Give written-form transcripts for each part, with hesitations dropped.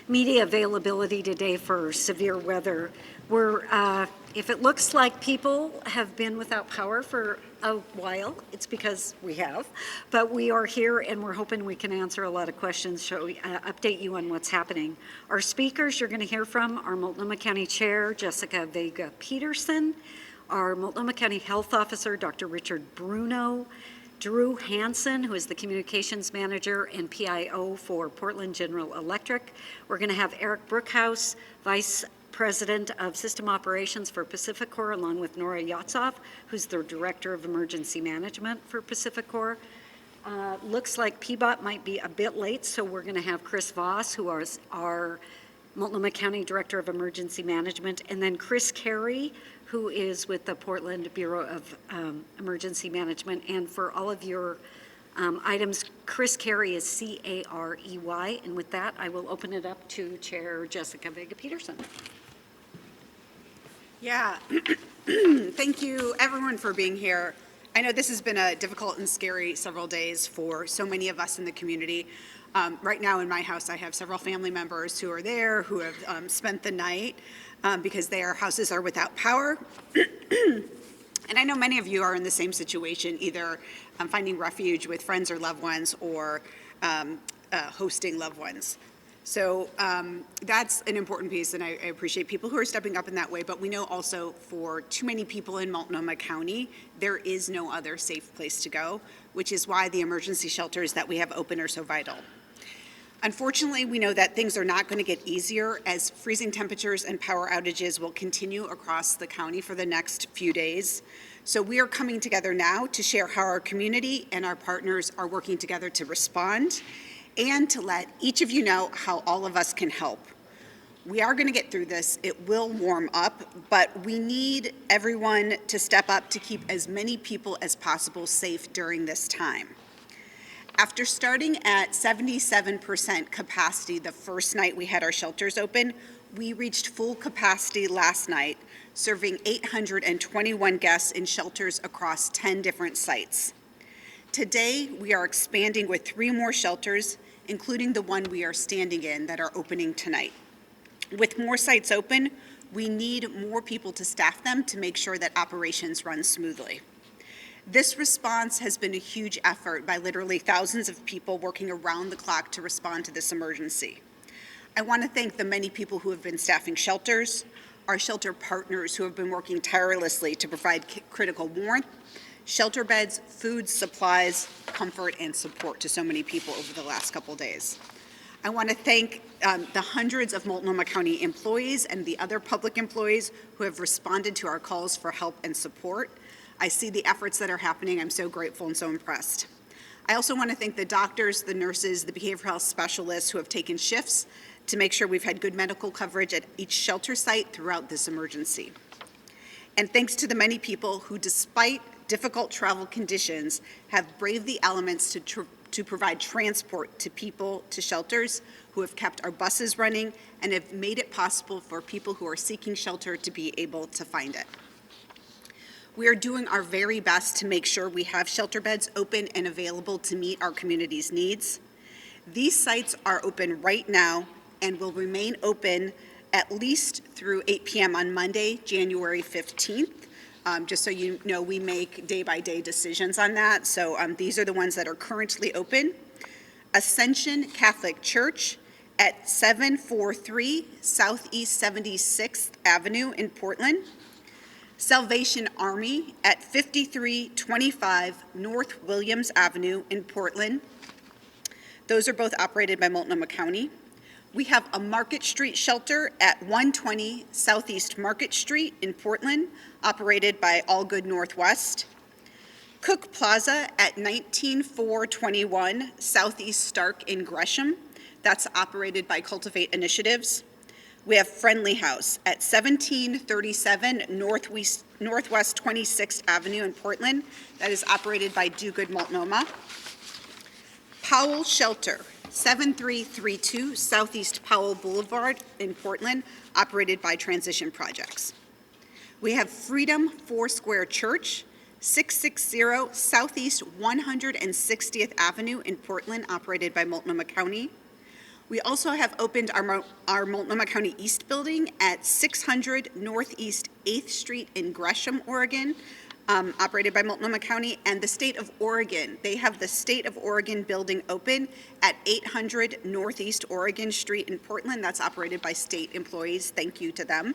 media availability today for severe weather. If it looks like people have been without power for a while, it's because we have. But we are here and we're hoping we can answer a lot of questions, update you on what's happening. Our speakers you're going to hear from are Multnomah County Chair Jessica Vega Pederson, our Multnomah County Health Officer Dr. Richard Bruno, Drew Hansen, who is the Communications Manager and PIO for Portland General Electric. We're going to have Eric Brookhouse, Vice President of System Operations for Pacificor, along with Nora Yatsov, who's the Director of Emergency Management for Pacificor. Looks like PBOT might be a bit late, so we're going to have Chris Voss, who is our Multnomah County Director of Emergency Management, and then Chris Carey, who is with the Portland Bureau of Emergency Management. And for all of your items, Chris Carey is C-A-R-E-Y. And with that, I will open it up to Chair Jessica Vega Pederson. Yeah, thank you everyone for being here. I know this has been a difficult and scary several days for so many of us in the community. Right now in my house, I have several family members who are there who have spent the night because their houses are without power. And I know many of you are in the same situation, either finding refuge with friends or loved ones or hosting loved ones. So that's an important piece, and I appreciate people who are stepping up in that way, but we know also for too many people in Multnomah County, there is no other safe place to go, which is why the emergency shelters that we have open are so vital. Unfortunately, we know that things are not going to get easier as freezing temperatures and power outages will continue across the county for the next few days. So we are coming together now to share how our community and our partners are working together to respond and to let each of you know how all of us can help. We are going to get through this. It will warm up, but we need everyone to step up to keep as many people as possible safe during this time. After starting at 77% capacity the first night we had our shelters open, we reached full capacity last night, serving 821 guests in shelters across 10 different sites. Today, we are expanding with 3 more shelters, including the one we are standing in that are opening tonight. With more sites open, we need more people to staff them to make sure that operations run smoothly. This response has been a huge effort by literally thousands of people working around the clock to respond to this emergency. I want to thank the many people who have been staffing shelters, our shelter partners who have been working tirelessly to provide critical warmth, shelter beds, food, supplies, comfort, and support to so many people over the last couple days. I want to thank the hundreds of Multnomah County employees and the other public employees who have responded to our calls for help and support. I see the efforts that are happening. I'm so grateful and so impressed. I also want to thank the doctors, the nurses, the behavioral health specialists who have taken shifts to make sure we've had good medical coverage at each shelter site throughout this emergency. And thanks to the many people who, despite difficult travel conditions, have braved the elements to provide transport to people to shelters, who have kept our buses running and have made it possible for people who are seeking shelter to be able to find it. We are doing our very best to make sure we have shelter beds open and available to meet our community's needs. These sites are open right now and will remain open at least through 8 p.m. on Monday, January 15th. Just so you know, we make day-by-day decisions on that. So these are the ones that are currently open. Ascension Catholic Church at 743 Southeast 76th Avenue in Portland. Salvation Army at 5325 North Williams Avenue in Portland. Those are both operated by Multnomah County. We have a Market Street shelter at 120 Southeast Market Street in Portland, operated by All Good Northwest. Cook Plaza at 19421 Southeast Stark in Gresham. That's operated by Cultivate Initiatives. We have Friendly House at 1737 Northwest 26th Avenue in Portland. That is operated by Do Good Multnomah. Powell Shelter, 7332 Southeast Powell Boulevard in Portland, operated by Transition Projects. We have Freedom Foursquare Church, 660 Southeast 160th Avenue in Portland, operated by Multnomah County. We also have opened our Multnomah County East building at 600 Northeast 8th Street in Gresham, Oregon, operated by Multnomah County, and the state of Oregon. They have the state of Oregon building open at 800 Northeast Oregon Street in Portland. That's operated by state employees. Thank you to them.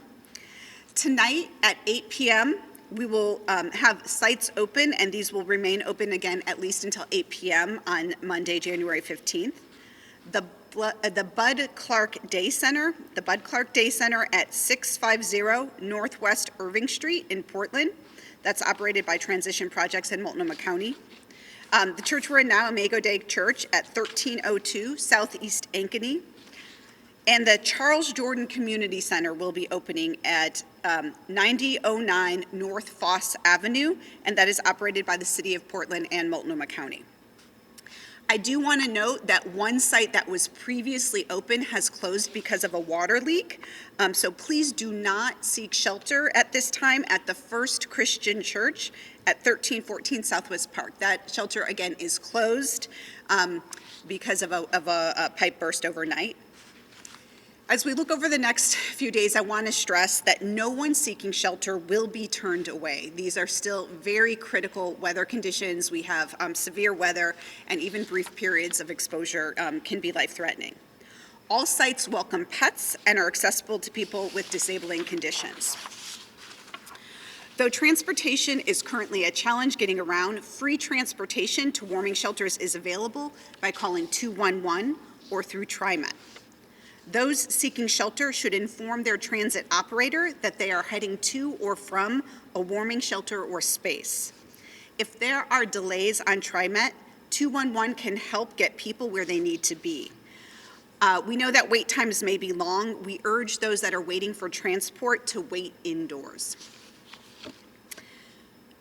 Tonight at 8 p.m., we will have sites open, and these will remain open again at least until 8 p.m. on Monday, January 15th. The Bud Clark Day Center at 650 Northwest Irving Street in Portland. That's operated by Transition Projects in Multnomah County. The church we're in now, Imago Dei Church at 1302 Southeast Ankeny. And the Charles Jordan Community Center will be opening at 9009 North Foss Avenue, and that is operated by the City of Portland and Multnomah County. I do want to note that one site that was previously open has closed because of a water leak. So please do not seek shelter at this time at the First Christian Church at 1314 Southwest Park. That shelter, again, is closed because of a pipe burst overnight. As we look over the next few days, I want to stress that no one seeking shelter will be turned away. These are still very critical weather conditions. We have severe weather, and even brief periods of exposure can be life-threatening. All sites welcome pets and are accessible to people with disabling conditions. Though transportation is currently a challenge getting around, free transportation to warming shelters is available by calling 211 or through TriMet. Those seeking shelter should inform their transit operator that they are heading to or from a warming shelter or space. If there are delays on TriMet, 211 can help get people where they need to be. We know that wait times may be long. We urge those that are waiting for transport to wait indoors.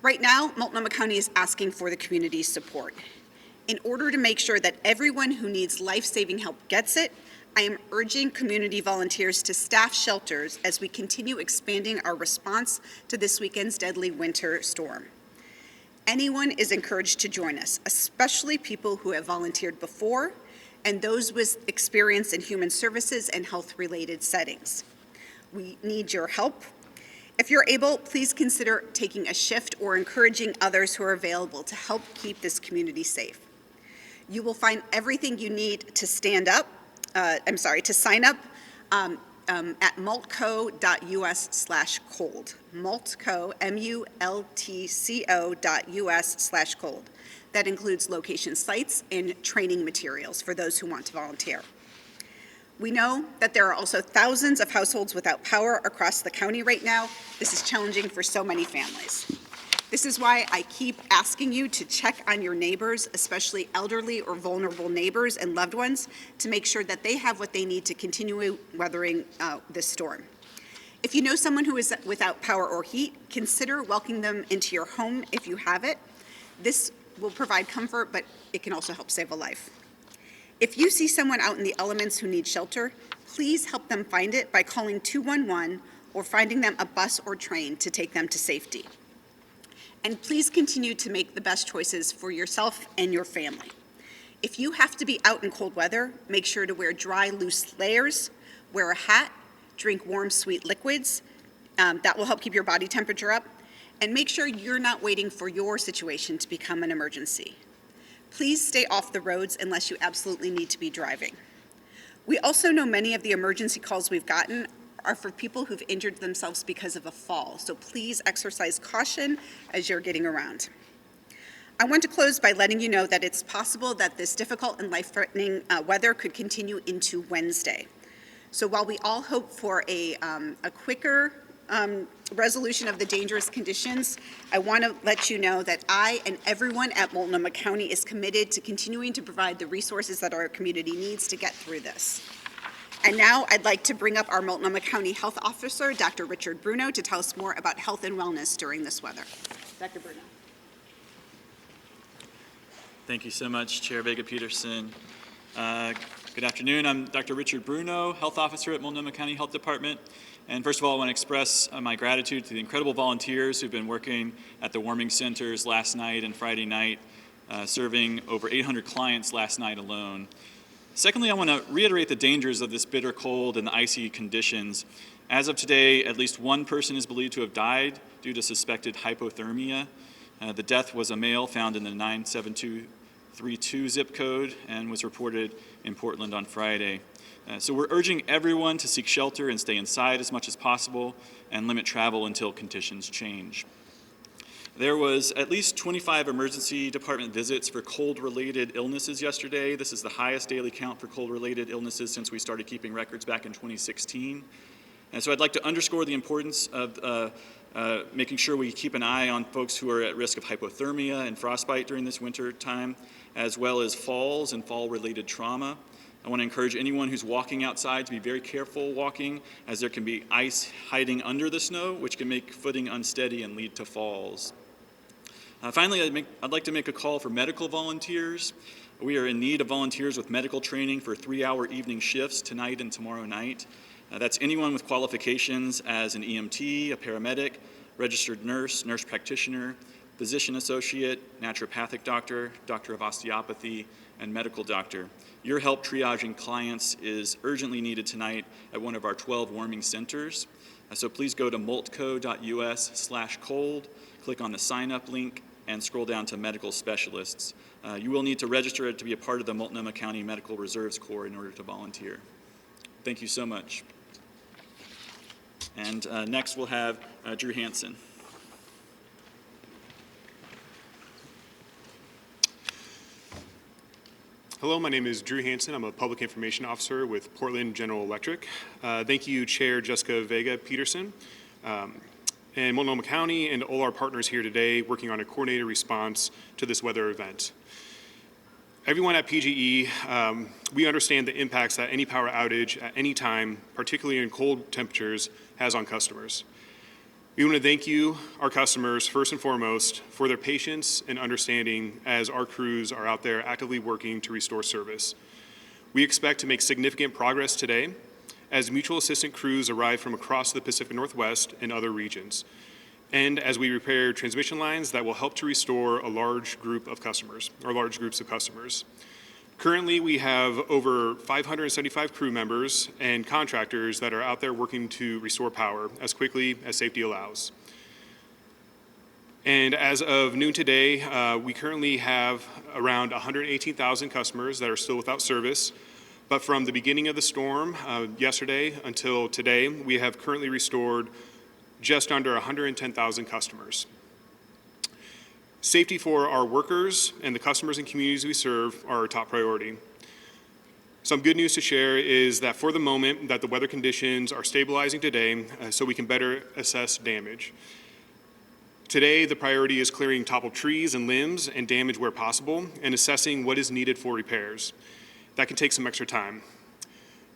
Right now, Multnomah County is asking for the community's support. In order to make sure that everyone who needs life-saving help gets it, I am urging community volunteers to staff shelters as we continue expanding our response to this weekend's deadly winter storm. Anyone is encouraged to join us, especially people who have volunteered before and those with experience in human services and health-related settings. We need your help. If you're able, please consider taking a shift or encouraging others who are available to help keep this community safe. You will find everything you need to sign up at multco.us/cold. Multco, multco.us/cold. That includes location sites and training materials for those who want to volunteer. We know that there are also thousands of households without power across the county right now. This is challenging for so many families. This is why I keep asking you to check on your neighbors, especially elderly or vulnerable neighbors and loved ones, to make sure that they have what they need to continue weathering this storm. If you know someone who is without power or heat, consider welcoming them into your home if you have it. This will provide comfort, but it can also help save a life. If you see someone out in the elements who need shelter, please help them find it by calling 211 or finding them a bus or train to take them to safety. And please continue to make the best choices for yourself and your family. If you have to be out in cold weather, make sure to wear dry, loose layers, wear a hat, drink warm, sweet liquids. That will help keep your body temperature up. And make sure you're not waiting for your situation to become an emergency. Please stay off the roads unless you absolutely need to be driving. We also know many of the emergency calls we've gotten are for people who've injured themselves because of a fall, so please exercise caution as you're getting around. I want to close by letting you know that it's possible that this difficult and life-threatening weather could continue into Wednesday. So while we all hope for a quicker resolution of the dangerous conditions, I want to let you know that I and everyone at Multnomah County is committed to continuing to provide the resources that our community needs to get through this. And now I'd like to bring up our Multnomah County Health Officer, Dr. Richard Bruno, to tell us more about health and wellness during this weather. Dr. Bruno. Thank you so much, Chair Vega Pederson. Good afternoon. I'm Dr. Richard Bruno, Health Officer at Multnomah County Health Department. And first of all, I want to express my gratitude to the incredible volunteers who've been working at the warming centers last night and Friday night, serving over 800 clients last night alone. Secondly, I want to reiterate the dangers of this bitter cold and the icy conditions. As of today, at least one person is believed to have died due to suspected hypothermia. The death was a male found in the 97232 zip code and was reported in Portland on Friday. So we're urging everyone to seek shelter and stay inside as much as possible and limit travel until conditions change. There was at least 25 emergency department visits for cold-related illnesses yesterday. This is the highest daily count for cold-related illnesses since we started keeping records back in 2016. And so I'd like to underscore the importance of making sure we keep an eye on folks who are at risk of hypothermia and frostbite during this winter time, as well as falls and fall-related trauma. I want to encourage anyone who's walking outside to be very careful walking, as there can be ice hiding under the snow, which can make footing unsteady and lead to falls. Finally, I'd like to make a call for medical volunteers. We are in need of volunteers with medical training for 3-hour evening shifts tonight and tomorrow night. That's anyone with qualifications as an EMT, a paramedic, registered nurse, nurse practitioner, physician associate, naturopathic doctor, doctor of osteopathy, and medical doctor. Your help triaging clients is urgently needed tonight at one of our 12 warming centers. So please go to multco.us/cold, click on the sign up link, and scroll down to medical specialists. You will need to register to be a part of the Multnomah County Medical Reserves Corps in order to volunteer. Thank you so much. And next we'll have Drew Hansen. Hello, my name is Drew Hansen. I'm a Public Information Officer with Portland General Electric. Thank you, Chair Jessica Vega Pederson, and Multnomah County and all our partners here today working on a coordinated response to this weather event. Everyone at PGE, we understand the impacts that any power outage at any time, particularly in cold temperatures, has on customers. We want to thank you, our customers, first and foremost, for their patience and understanding as our crews are out there actively working to restore service. We expect to make significant progress today as mutual assistant crews arrive from across the Pacific Northwest and other regions, and as we repair transmission lines that will help to restore a large group of customers, or large groups of customers. Currently, we have over 575 crew members and contractors that are out there working to restore power as quickly as safety allows. And as of noon today, we currently have around 118,000 customers that are still without service. But from the beginning of the storm yesterday until today, we have currently restored just under 110,000 customers. Safety for our workers and the customers and communities we serve are our top priority. Some good news to share is that for the moment that the weather conditions are stabilizing today so we can better assess damage. Today, the priority is clearing toppled trees and limbs and damage where possible and assessing what is needed for repairs. That can take some extra time.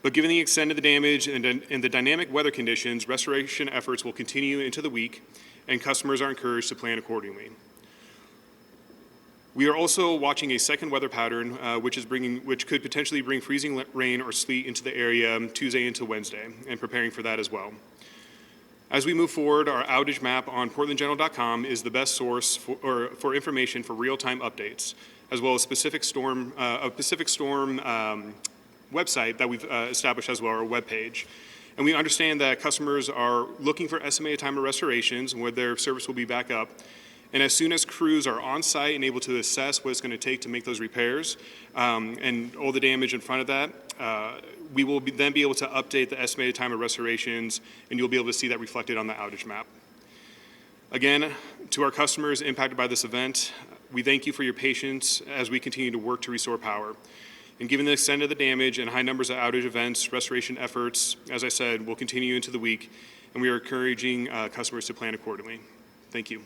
But given the extent of the damage and the dynamic weather conditions, restoration efforts will continue into the week and customers are encouraged to plan accordingly. We are also watching a second weather pattern, which could potentially bring freezing rain or sleet into the area Tuesday into Wednesday, and preparing for that as well. As we move forward, our outage map on portlandgeneral.com is the best source for information for real-time updates, as well as a Pacific Storm website that we've established as well, our webpage. And we understand that customers are looking for estimated time of restorations and where their service will be back up. And as soon as crews are on site and able to assess what it's going to take to make those repairs and all the damage in front of that, we will then be able to update the estimated time of restorations, and you'll be able to see that reflected on the outage map. Again, to our customers impacted by this event, we thank you for your patience as we continue to work to restore power. And given the extent of the damage and high numbers of outage events, restoration efforts, as I said, will continue into the week, and we are encouraging customers to plan accordingly. Thank you.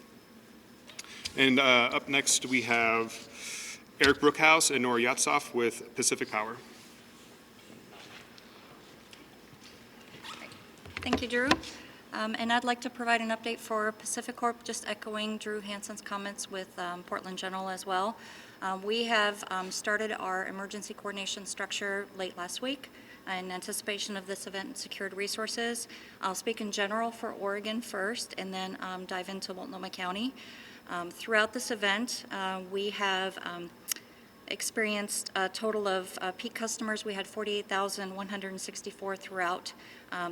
And up next, we have Eric Brookhouse and Nora Yatsov with Pacific Power. Thank you, Drew. And I'd like to provide an update for Pacific Corp, just echoing Drew Hansen's comments with Portland General as well. We have started our emergency coordination structure late last week in anticipation of this event and secured resources. I'll speak in general for Oregon first and then dive into Multnomah County. Throughout this event, we have experienced a total of peak customers. We had 48,164 throughout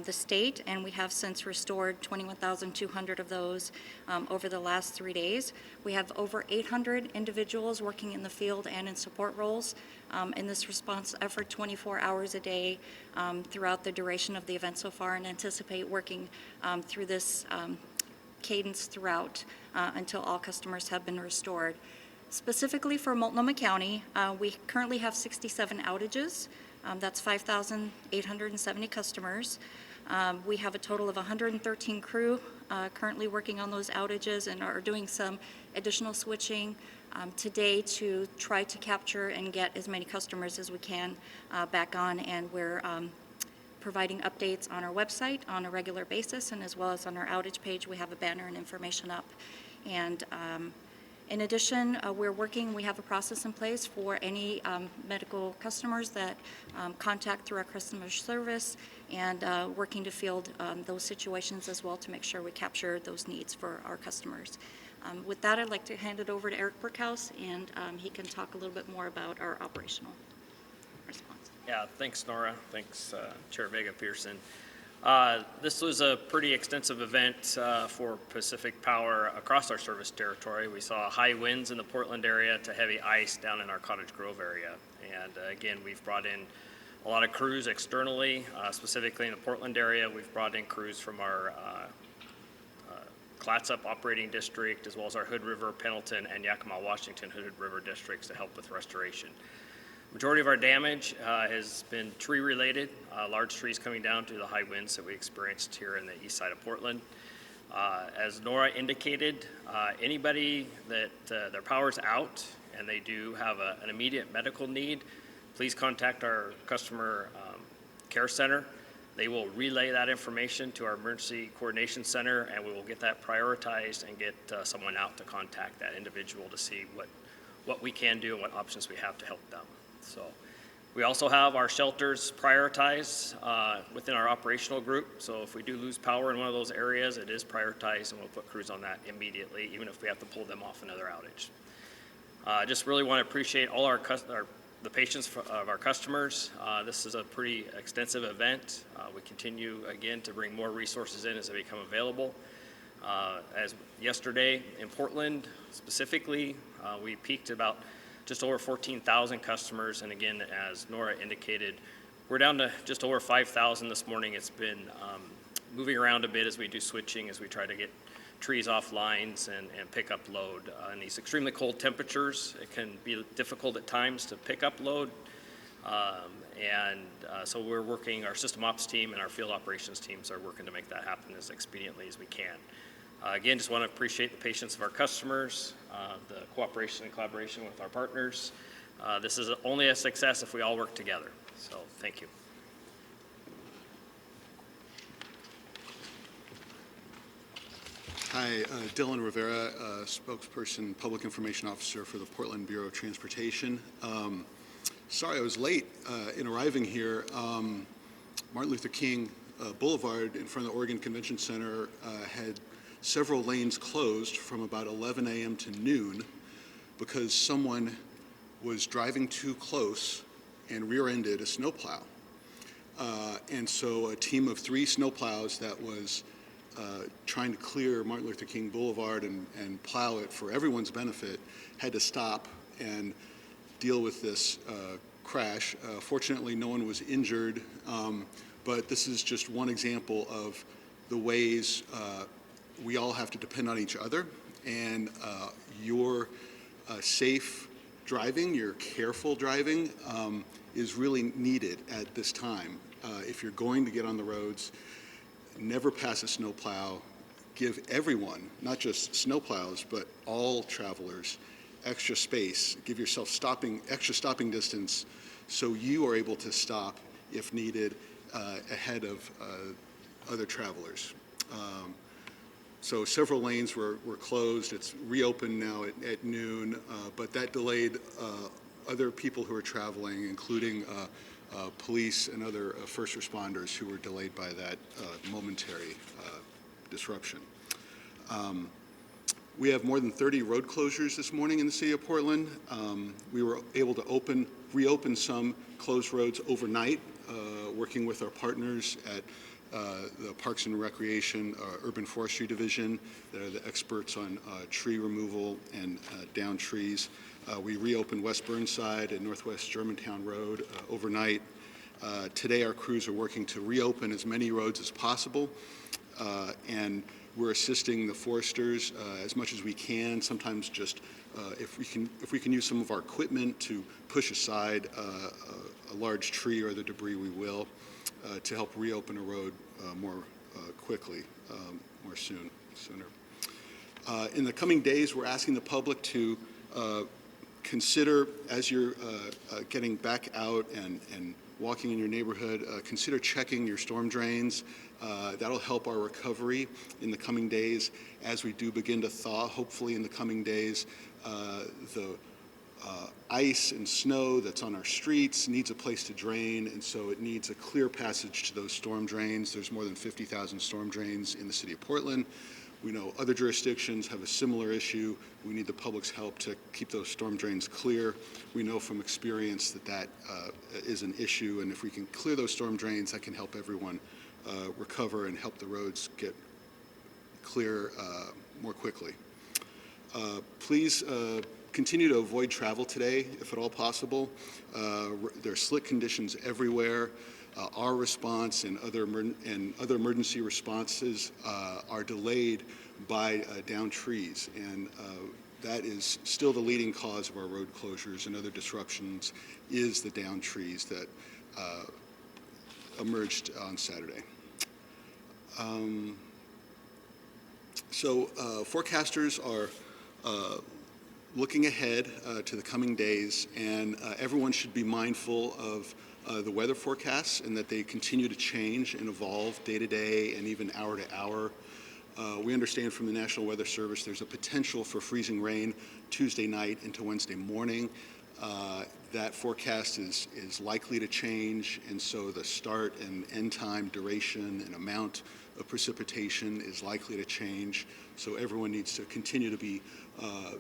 the state, and we have since restored 21,200 of those over the last 3 days. We have over 800 individuals working in the field and in support roles in this response effort 24 hours a day throughout the duration of the event so far, and anticipate working through this cadence throughout until all customers have been restored. Specifically for Multnomah County, we currently have 67 outages. That's 5,870 customers. We have a total of 113 crew currently working on those outages and are doing some additional switching today to try to capture and get as many customers as we can back on, and we're providing updates on our website on a regular basis, and as well as on our outage page, we have a banner and information up. And in addition, we have a process in place for any medical customers that contact through our customer service, and working to field those situations as well to make sure we capture those needs for our customers. With that, I'd like to hand it over to Eric Burkhouse, and he can talk a little bit more about our operational response. Yeah, thanks, Nora. Thanks, Chair Vega Pederson. This was a pretty extensive event for Pacific Power across our service territory. We saw high winds in the Portland area to heavy ice down in our Cottage Grove area. And again, we've brought in a lot of crews externally, specifically in the Portland area. We've brought in crews from our Clatsop operating district, as well as our Hood River, Pendleton, and Yakima, Washington Hood River districts to help with restoration. Majority of our damage has been tree related, large trees coming down due to the high winds that we experienced here in the east side of Portland. As Nora indicated, anybody that their power's out and they do have an immediate medical need, please contact our customer care center. They will relay that information to our emergency coordination center, and we will get that prioritized and get someone out to contact that individual to see what we can do and what options we have to help them. So we also have our shelters prioritized within our operational group. So if we do lose power in one of those areas, it is prioritized, and we'll put crews on that immediately, even if we have to pull them off another outage. Just really want to appreciate all the patience of our customers. This is a pretty extensive event. We continue again to bring more resources in as they become available. As yesterday in Portland specifically, we peaked about just over 14,000 customers, and again, as Nora indicated, we're down to just over 5,000 this morning. It's been moving around a bit as we do switching, as we try to get trees off lines and pick up load. In these extremely cold temperatures, it can be difficult at times to pick up load, so we're working, our system ops team and our field operations teams are working to make that happen as expediently as we can. Again, just want to appreciate the patience of our customers, the cooperation and collaboration with our partners. This is only a success if we all work together. So thank you. Hi, Dylan Rivera, spokesperson, public information officer for the Portland Bureau of Transportation. Sorry I was late in arriving here. Martin Luther King Boulevard in front of the Oregon Convention Center had several lanes closed from about 11 a.m. to noon because someone was driving too close and rear-ended a snowplow. And so a team of 3 snowplows that was trying to clear Martin Luther King Boulevard and plow it for everyone's benefit had to stop and deal with this crash. Fortunately, no one was injured, but this is just one example of the ways we all have to depend on each other, and your safe driving, your careful driving is really needed at this time. If you're going to get on the roads, never pass a snowplow. Give everyone, not just snowplows, but all travelers, extra space. Give yourself extra stopping distance so you are able to stop if needed ahead of other travelers. So several lanes were closed. It's reopened now at noon, but that delayed other people who are traveling, including police and other first responders who were delayed by that momentary disruption. We have more than 30 road closures this morning in the city of Portland. We were able to reopen some closed roads overnight, working with our partners at the Parks and Recreation Urban Forestry Division. They're the experts on tree removal and down trees. We reopened West Burnside and Northwest Germantown Road overnight. Today our crews are working to reopen as many roads as possible, and we're assisting the foresters as much as we can. Sometimes just if we can use some of our equipment to push aside a large tree or the debris, we will, to help reopen a road more quickly, more sooner. In the coming days, we're asking the public to consider, as you're getting back out and walking in your neighborhood, consider checking your storm drains. That'll help our recovery in the coming days as we do begin to thaw, hopefully in the coming days. The ice and snow that's on our streets needs a place to drain, and so it needs a clear passage to those storm drains. There's more than 50,000 storm drains in the city of Portland. We know other jurisdictions have a similar issue. We need the public's help to keep those storm drains clear. We know from experience that that is an issue, and if we can clear those storm drains, that can help everyone recover and help the roads get clear more quickly. Please continue to avoid travel today, if at all possible. There are slick conditions everywhere. Our response and other emergency responses are delayed by downed trees, and that is still the leading cause of our road closures and other disruptions is the downed trees that emerged on Saturday. Forecasters are looking ahead to the coming days, and everyone should be mindful of the weather forecasts and that they continue to change and evolve day to day and even hour to hour. We understand from the National Weather Service there's a potential for freezing rain Tuesday night into Wednesday morning. That forecast is likely to change, and so the start and end time, duration, and amount of precipitation is likely to change. So everyone needs to continue to be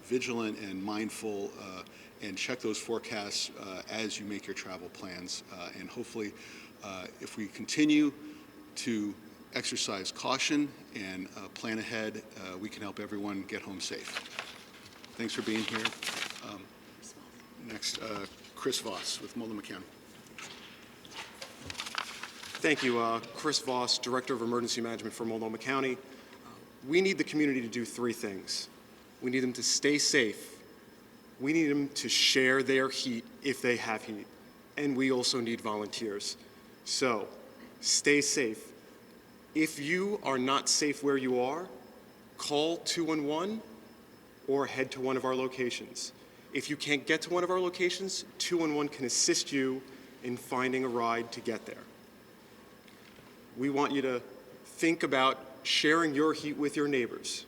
vigilant and mindful and check those forecasts as you make your travel plans. And hopefully, if we continue to exercise caution and plan ahead, we can help everyone get home safe. Thanks for being here. Next, Chris Voss with Multnomah County. Thank you. Chris Voss, Director of Emergency Management for Multnomah County. We need the community to do three things. We need them to stay safe. We need them to share their heat if they have heat. And we also need volunteers. So, stay safe. If you are not safe where you are, call 211 or head to one of our locations. If you can't get to one of our locations, 211 can assist you in finding a ride to get there. We want you to think about sharing your heat with your neighbors.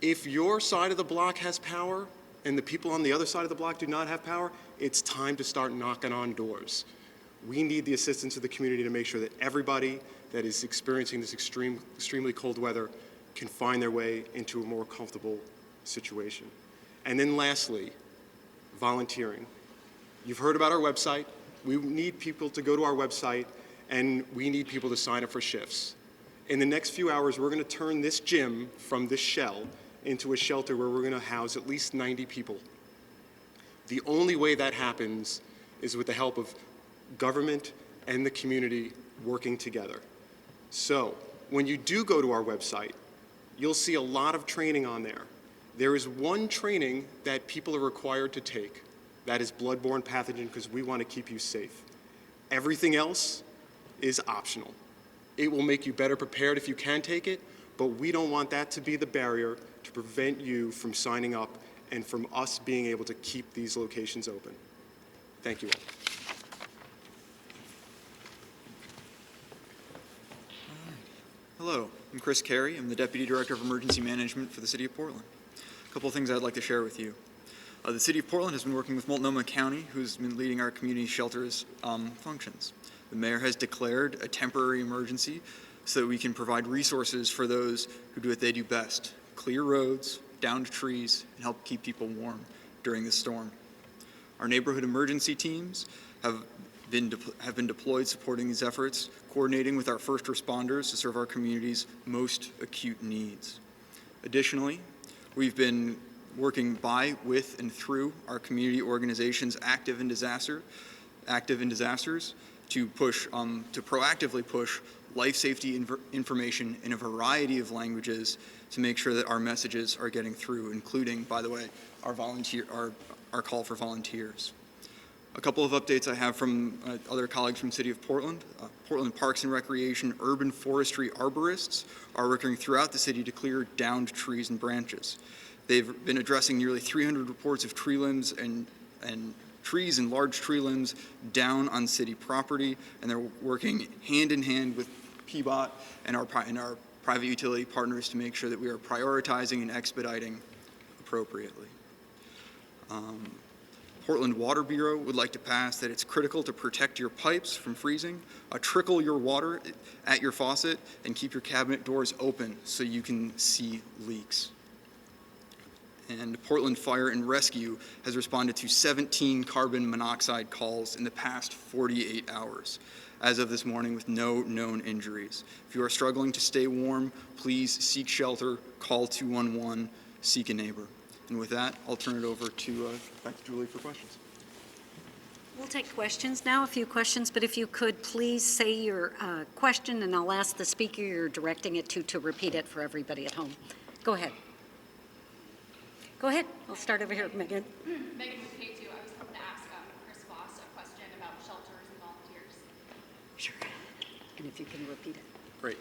If your side of the block has power and the people on the other side of the block do not have power, it's time to start knocking on doors. We need the assistance of the community to make sure that everybody that is experiencing this extremely cold weather can find their way into a more comfortable situation. And then lastly, volunteering. You've heard about our website. We need people to go to our website, and we need people to sign up for shifts. In the next few hours, we're going to turn this gym from this shell into a shelter where we're going to house at least 90 people. The only way that happens is with the help of government and the community working together. So, when you do go to our website, you'll see a lot of training on there. There is one training that people are required to take. That is bloodborne pathogen, because we want to keep you safe. Everything else is optional. It will make you better prepared if you can take it, but we don't want that to be the barrier to prevent you from signing up and from us being able to keep these locations open. Thank you all. Hello, I'm Chris Carey. I'm the Deputy Director of Emergency Management for the City of Portland. A couple of things I'd like to share with you. The City of Portland has been working with Multnomah County, who's been leading our community shelters functions. The mayor has declared a temporary emergency so that we can provide resources for those who do what they do best: clear roads, downed trees and help keep people warm during the storm. Our neighborhood emergency teams have been deployed supporting these efforts, coordinating with our first responders to serve our community's most acute needs. Additionally, we've been working by, with, and through our community organizations active in disasters to proactively push life safety information in a variety of languages to make sure that our messages are getting through, including, by the way, our call for volunteers. A couple of updates I have from other colleagues from the City of Portland. Portland Parks and Recreation urban forestry arborists are working throughout the city to clear downed trees and branches. They've been addressing nearly 300 reports of tree limbs and trees and large tree limbs down on city property, and they're working hand in hand with PBOT and our private utility partners to make sure that we are prioritizing and expediting appropriately. Portland Water Bureau would like to pass that it's critical to protect your pipes from freezing, trickle your water at your faucet, and keep your cabinet doors open so you can see leaks. And Portland Fire and Rescue has responded to 17 carbon monoxide calls in the past 48 hours, as of this morning, with no known injuries. If you are struggling to stay warm, please seek shelter, call 211, seek a neighbor. And with that, I'll turn it over back to Julie for questions. We'll take questions now, a few questions, but if you could please say your question, and I'll ask the speaker you're directing it to repeat it for everybody at home. Go ahead. Go ahead. I'll start over here, Megan. Megan with K2. I was hoping to ask Chris Voss a question about shelters and volunteers. Sure. And if you can repeat it. Great.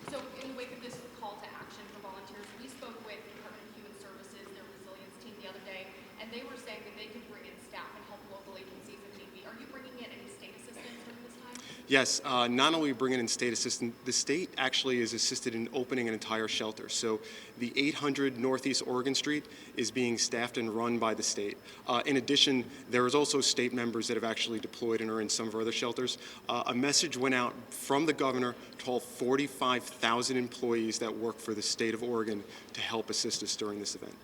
So in the wake of this call to action for volunteers, we spoke with Department of Human Services, their resilience team the other day, and they were saying that they could bring in staff and help local agencies if need be. Are you bringing in any state assistance during this time? Yes, not only bringing in state assistance, the state actually is assisted in opening an entire shelter. So the 800 Northeast Oregon Street is being staffed and run by the state. In addition, there is also state members that have actually deployed and are in some of our other shelters. A message went out from the governor to all 45,000 employees that work for the state of Oregon to help assist us during this event.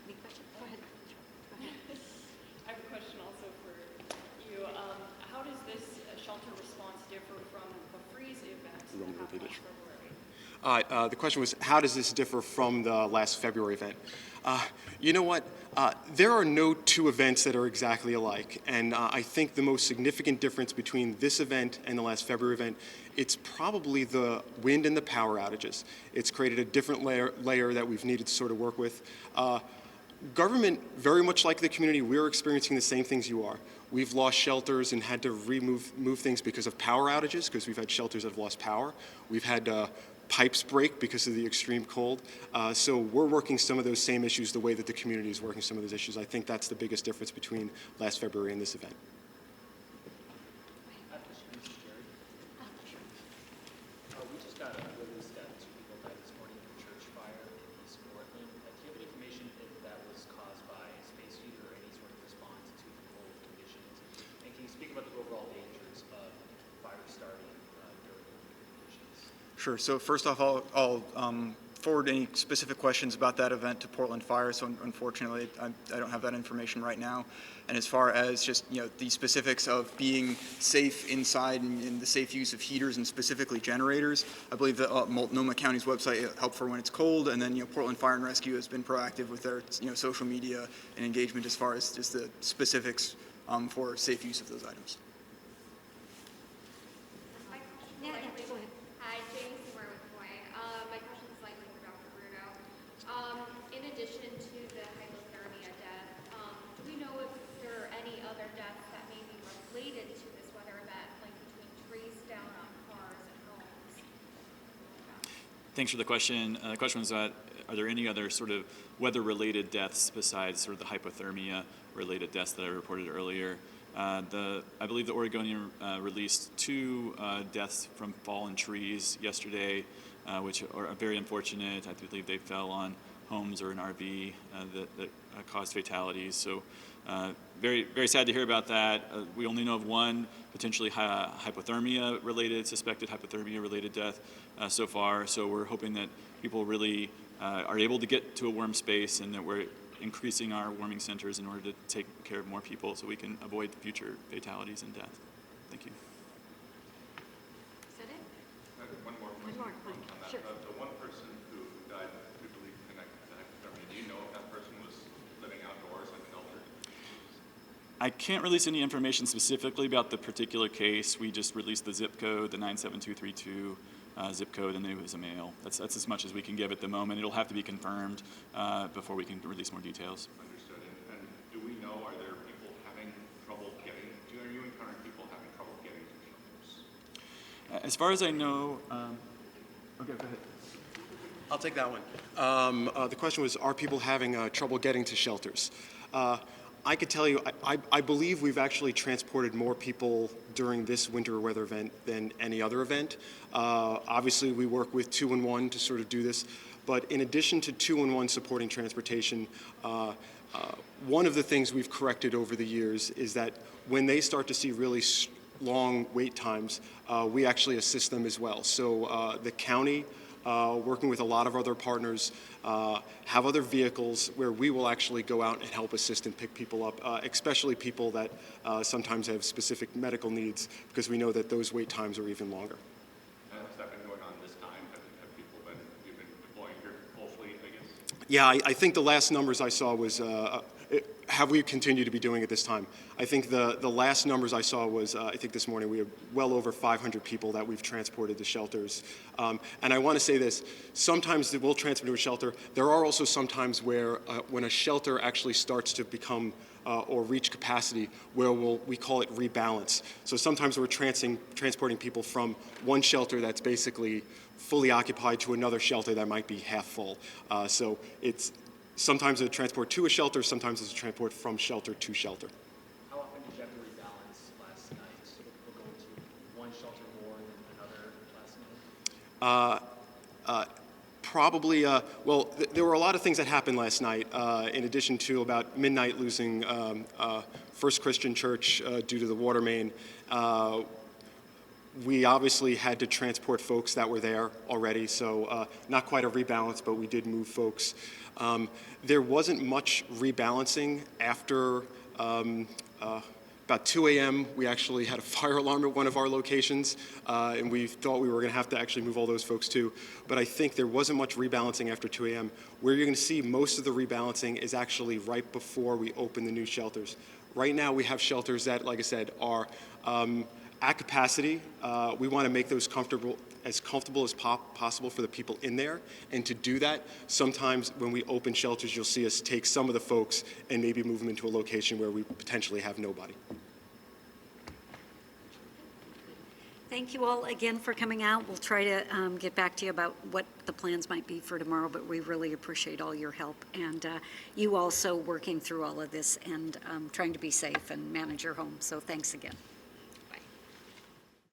Any questions? Go ahead. I have a question also for you. How does this shelter response differ from the freeze event that happened last February? The question was, how does this differ from the last February event? You know what? There are no two events that are exactly alike, and I think the most significant difference between this event and the last February event, it's probably the wind and the power outages. It's created a different layer that we've needed to sort of work with. Government, very much like the community, we're experiencing the same things you are. We've lost shelters and had to move things because of power outages, because we've had shelters that have lost power. We've had pipes break because of the extreme cold. So we're working some of those same issues the way that the community is working some of those issues. I think that's the biggest difference between last February and this event. We just got a release that 2 people died this morning in a church fire in East Portland. Do you have any information if that was caused by space heat or any sort of response to the cold conditions? And can you speak about the overall dangers of fire starting during winter conditions? Sure. So first off, I'll forward any specific questions about that event to Portland Fire. So unfortunately, I don't have that information right now. And as far as just the specifics of being safe inside and the safe use of heaters and specifically generators, I believe that Multnomah County's website help for when it's cold, and then Portland Fire and Rescue has been proactive with their social media and engagement as far as just the specifics for safe use of those items. Yeah, go ahead. Hi, Jamie Seymour with Hawaii. My question is likely for Dr. Bruno. In addition to the hypothermia death, do we know if there are any other deaths that may be related to this weather event, like between trees down on cars and homes? Thanks for the question. The question was, are there any other sort of weather-related deaths besides sort of the hypothermia-related deaths that I reported earlier? I believe the Oregonian released 2 deaths from fallen trees yesterday, which are very unfortunate. I believe they fell on homes or an RV that caused fatalities. So Very, very sad to hear about that. We only know of one potentially hypothermia-related, suspected hypothermia-related death so far. So we're hoping that people really are able to get to a warm space, and that we're increasing our warming centers in order to take care of more people so we can avoid future fatalities and death. Thank you. Is that it? One more question. Sure. The one person who died, we believe, connected to hypothermia, do you know if that person was living outdoors like an elder? I can't release any information specifically about the particular case. We just released the zip code, the 97232 zip code, and it was a male. That's as much as we can give at the moment. It'll have to be confirmed before we can release more details. Understood. And do we know, are there people having trouble getting, are you encountering people having trouble getting to shelters? As far as I know, okay, go ahead. I'll take that one. The question was, are people having trouble getting to shelters? I could tell you, I believe we've actually transported more people during this winter weather event than any other event. Obviously, we work with 2-in-1 to sort of do this, but in addition to 2-in-1 supporting transportation, one of the things we've corrected over the years is that when they start to see really long wait times, we actually assist them as well. So the county, working with a lot of other partners, have other vehicles where we will actually go out and help assist and pick people up, especially people that sometimes have specific medical needs, because we know that those wait times are even longer. Has that been going on this time? Have people been, you've been deploying your full fleet, I guess? Yeah, I think the last numbers I saw was, have we continued to be doing it this time? I think the last numbers I saw was, I think this morning we have well over 500 people that we've transported to shelters. And I want to say this, sometimes we'll transport to a shelter. There are also some times where when a shelter actually starts to become or reach capacity, where we call it rebalance. So sometimes we're transporting people from one shelter that's basically fully occupied to another shelter that might be half full. So it's sometimes a transport to a shelter, sometimes it's a transport from shelter to shelter. How often did you have to rebalance last night? So people go to one shelter more than another last night? Probably, well, there were a lot of things that happened last night, in addition to about midnight losing First Christian Church due to the water main. We obviously had to transport folks that were there already, so not quite a rebalance, but we did move folks. There wasn't much rebalancing after about 2 a.m. We actually had a fire alarm at one of our locations, and we thought we were going to have to actually move all those folks too. But I think there wasn't much rebalancing after 2 a.m. Where you're going to see most of the rebalancing is actually right before we open the new shelters. Right now we have shelters that, like I said, are at capacity. We want to make those as comfortable as possible for the people in there. And to do that, sometimes when we open shelters, you'll see us take some of the folks and maybe move them into a location where we potentially have nobody. Thank you all again for coming out. We'll try to get back to you about what the plans might be for tomorrow, but we really appreciate all your help and you also working through all of this and trying to be safe and manage your home. So thanks again.